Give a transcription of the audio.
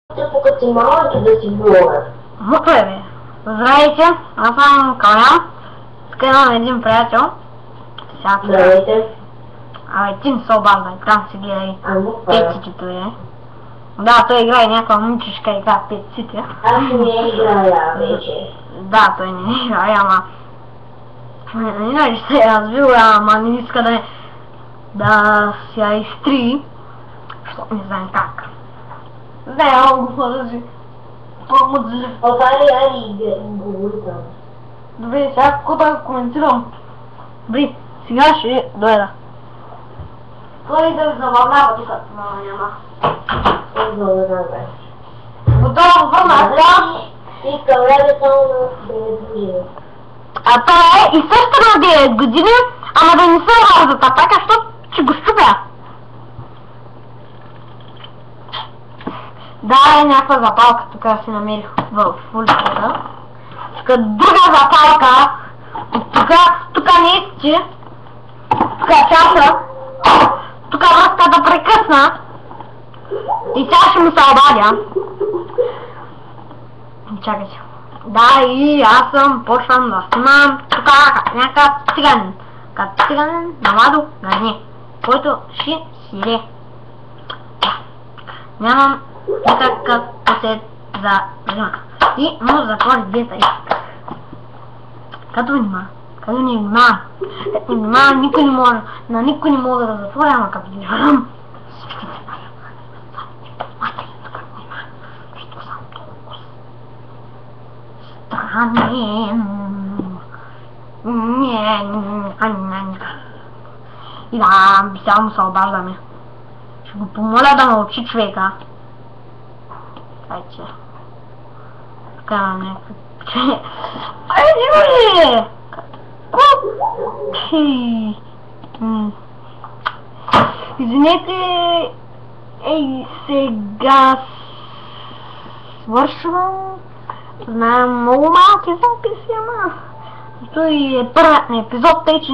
Тук си малък да си говоря. Мукве, бе. Здравейте, аз съм Калян. Тук имам един приятел. Здравейте. Абе, ти не се обаждай, там си гледай пеците е. Да, той играе някаква мучишка игра пеците. Аз не играя вече. Да, той не играе, ама... Иначе се е развил, ама не иска да си я изтри. Защото не знам как. Не, го подържи. Помъзли. Али, говори там. Добре, сега какво да коментирам? Добре, сега ще дойда. Кой да ви забавлява тук? Няма. Готово, върна, сега. Искам времето на 9 години. А това е и също на 9 години, ама да не се вързат атака, защото ще го щупя. Да, е някаква запалка, тук си намерих в улицата. Тук друга запалка. Тук не искате. Тук е часа. Тук връзката прекъсна. И тя ще му се обадя. Чакайте. Да, и аз почвам да снимам тук някакъв циганин. Като циганин на Владо Гарни, който ще сире. Нямам никакъв посет за зима. И може да затвори двете. Като внимава, като не внимава. Като не внимава, никой не може, на никой не мога да затворя, ама като внимавам. И да, сега му се обаждаме. Ще го помоля да мълчи човека. Дайте. Така някакви... Айде, бе! Извинете, ей, сега свършвам. Знаем много малки записи, ама... Той е първият епизод, тъй че